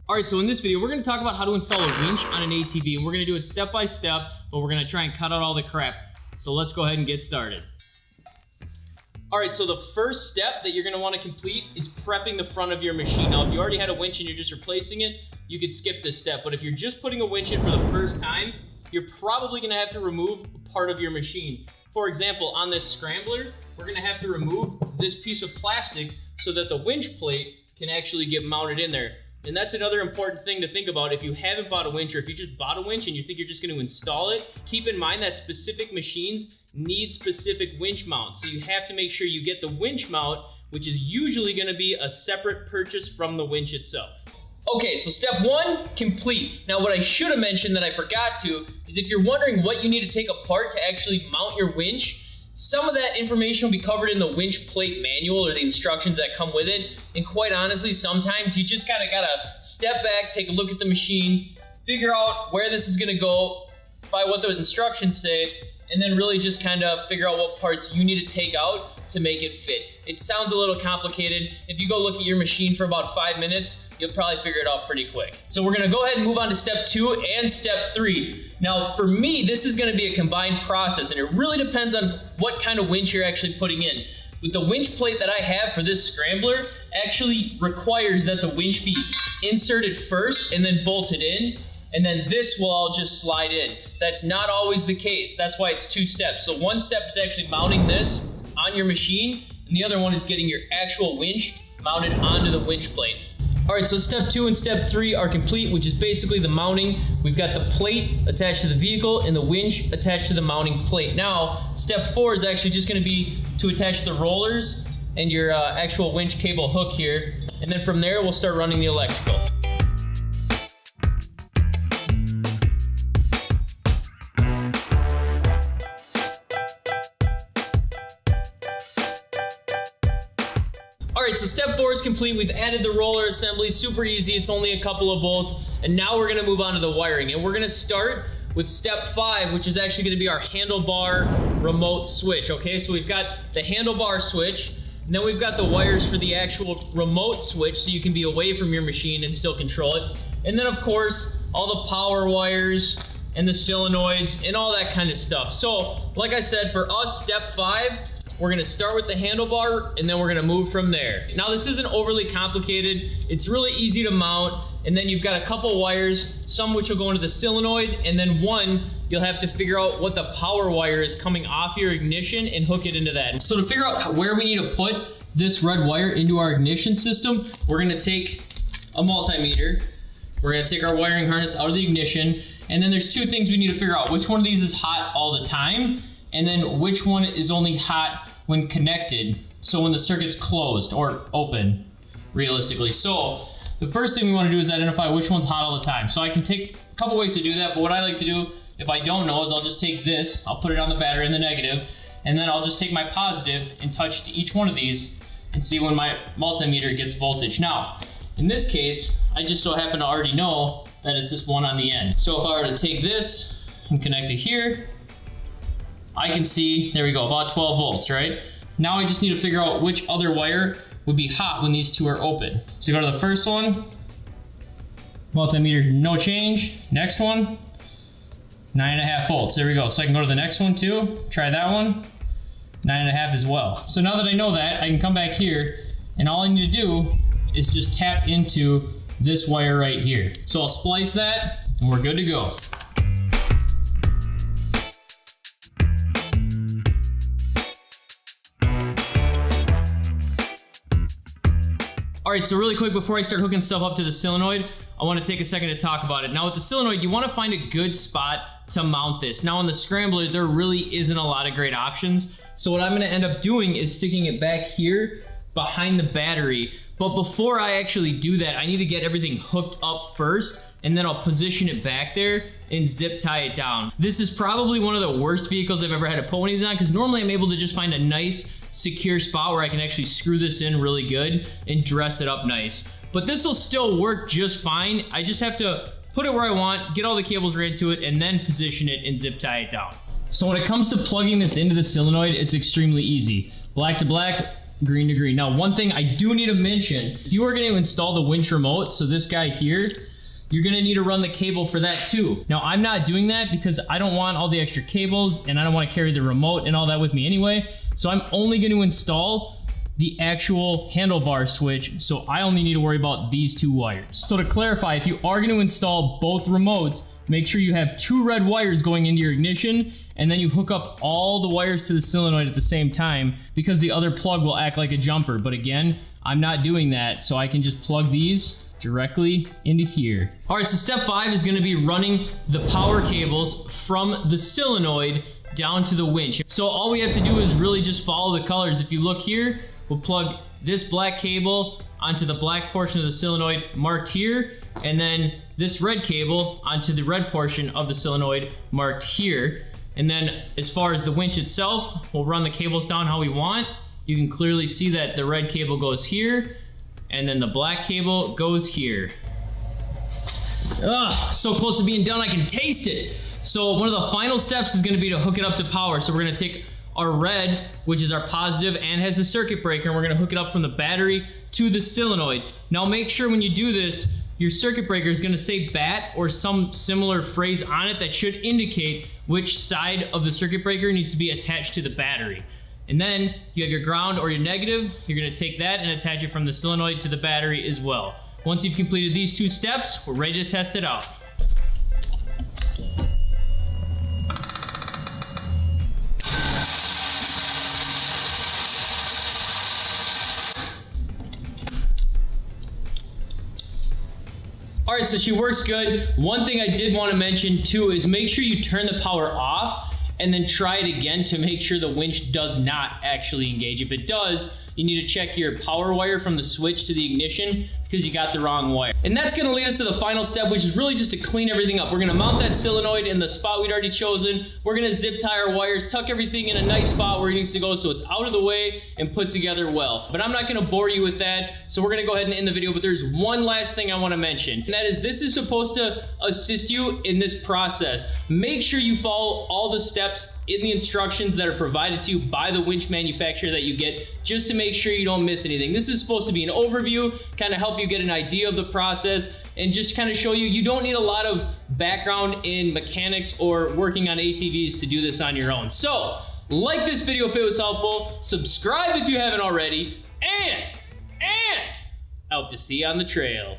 Alright, so in this video, we're going to talk about how to install a winch on an ATV, and we're going to do it step by step, but we're going to try and cut out all the crap. So let's go ahead and get started. Alright, so the first step that you're going to want to complete is prepping the front of your machine. Now, if you already had a winch and you're just replacing it, you could skip this step, but if you're just putting a winch in for the first time, you're probably going to have to remove part of your machine. For example, on this scrambler, we're going to have to remove this piece of plastic so that the winch plate can actually get mounted in there. And that's another important thing to think about. If you haven't bought a winch, or if you just bought a winch and you think you're just going to install it, keep in mind that specific machines need specific winch mounts. So you have to make sure you get the winch mount, which is usually going to be a separate purchase from the winch itself. Okay, so step one, complete. Now what I should have mentioned that I forgot to is if you're wondering what you need to take apart to actually mount your winch, some of that information will be covered in the winch plate manual or the instructions that come with it. And quite honestly, sometimes you just gotta step back, take a look at the machine, figure out where this is gonna go by what the instructions say, and then really just figure out what parts you need to take out to make it fit. It sounds a little complicated. If you go look at your machine for about 5 minutes, you'll probably figure it out pretty quick. So we're gonna go ahead and move on to step 2 and step 3. Now for me, this is gonna be a combined process, and it really depends on what kind of winch you're actually putting in. With the winch plate that I have for this scrambler, actually requires that the winch be inserted first and then bolted in, and then this will all just slide in. That's not always the case. That's why it's 2 steps. So one step is actually mounting this on your machine, and the other one is getting your actual winch mounted onto the winch plate. All right, so step 2 and step 3 are complete, which is basically the mounting. We've got the plate attached to the vehicle and the winch attached to the mounting plate. Now, step 4 is actually just gonna be to attach the rollers and your actual winch cable hook here. And then from there, we'll start running the electrical. Alright, so step 4 is complete. We've added the roller assembly, super easy, it's only a couple of bolts. And now we're gonna move on to the wiring. And we're gonna start with step 5, which is actually gonna be our handlebar remote switch, okay? So we've got the handlebar switch, and then we've got the wires for the actual remote switch so you can be away from your machine and still control it. And then of course, all the power wires and the solenoids and all that kind of stuff. So, like I said, for us, step 5, we're gonna start with the handlebar and then we're gonna move from there. Now this isn't overly complicated. It's really easy to mount, and then you've got a couple wires, some which will go into the solenoid, and then one, you'll have to figure out what the power wire is coming off your ignition and hook it into that. So to figure out where we need to put this red wire into our ignition system, we're gonna take a multimeter, we're gonna take our wiring harness out of the ignition, and then there's 2 things we need to figure out. Which one of these is hot all the time, and then which one is only hot when connected, so when the circuit's closed or open, realistically. So the first thing we want to do is identify which one's hot all the time. So I can take a couple ways to do that, but what I like to do, if I don't know, is I'll just take this, I'll put it on the battery in the negative, and then I'll just take my positive and touch to each one of these and see when my multimeter gets voltage. Now, in this case, I just so happen to already know that it's this one on the end. So if I were to take this and connect it here, I can see, there we go, about 12 volts, right? Now I just need to figure out which other wire would be hot when these 2 are open. So go to the first one, multimeter, no change. Next one, 9.5 volts, there we go. So I can go to the next one too, try that one, 9.5 as well. So now that I know that, I can come back here, and all I need to do is just tap into this wire right here. So I'll splice that, and we're good to go. Alright, so really quick before I start hooking stuff up to the solenoid, I want to take a second to talk about it. Now with the solenoid, you want to find a good spot to mount this. Now on the scrambler, there really isn't a lot of great options. So what I'm going to end up doing is sticking it back here behind the battery. But before I actually do that, I need to get everything hooked up first, and then I'll position it back there and zip tie it down. This is probably one of the worst vehicles I've ever had to put one of these on, because normally I'm able to just find a nice secure spot where I can actually screw this in really good and dress it up nice. But this will still work just fine. I just have to put it where I want, get all the cables right to it, and then position it and zip tie it down. So when it comes to plugging this into the solenoid, it's extremely easy. Black to black, green to green. Now, one thing I do need to mention, if you are going to install the winch remote, so this guy here, you're gonna need to run the cable for that too. Now, I'm not doing that because I don't want all the extra cables and I don't want to carry the remote and all that with me anyway. So I'm only gonna install the actual handlebar switch. So I only need to worry about these 2 wires. So to clarify, if you are gonna install both remotes, make sure you have 2 red wires going into your ignition, and then you hook up all the wires to the solenoid at the same time, because the other plug will act like a jumper. But again, I'm not doing that, so I can just plug these directly into here. All right, so step 5 is gonna be running the power cables from the solenoid down to the winch. So all we have to do is really just follow the colors. If you look here, we'll plug this black cable onto the black portion of the solenoid marked here, and then this red cable onto the red portion of the solenoid marked here. And then as far as the winch itself, we'll run the cables down how we want. You can clearly see that the red cable goes here, and then the black cable goes here. Ugh, so close to being done, I can taste it. So one of the final steps is gonna be to hook it up to power. So we're gonna take our red, which is our positive and has a circuit breaker, and we're gonna hook it up from the battery to the solenoid. Now make sure when you do this, your circuit breaker is gonna say BAT or some similar phrase on it that should indicate which side of the circuit breaker needs to be attached to the battery. And then you have your ground or your negative. You're gonna take that and attach it from the solenoid to the battery as well. Once you've completed these 2 steps, we're ready to test it out. All right, so she works good. One thing I did want to mention too is make sure you turn the power off and then try it again to make sure the winch does not actually engage. If it does, you need to check your power wire from the switch to the ignition because you got the wrong wire. And that's gonna lead us to the final step, which is really just to clean everything up. We're gonna mount that solenoid in the spot we'd already chosen. We're gonna zip tie our wires, tuck everything in a nice spot where it needs to go so it's out of the way and put together well. But I'm not gonna bore you with that, so we're gonna go ahead and end the video, but there's one last thing I wanna mention, and that is this is supposed to assist you in this process. Make sure you follow all the steps in the instructions that are provided to you by the winch manufacturer that you get, just to make sure you don't miss anything. This is supposed to be an overview, kind of help you get an idea of the process, and just kind of show you don't need a lot of background in mechanics or working on ATVs to do this on your own. So, like this video if it was helpful, subscribe if you haven't already, and I hope to see you on the trail.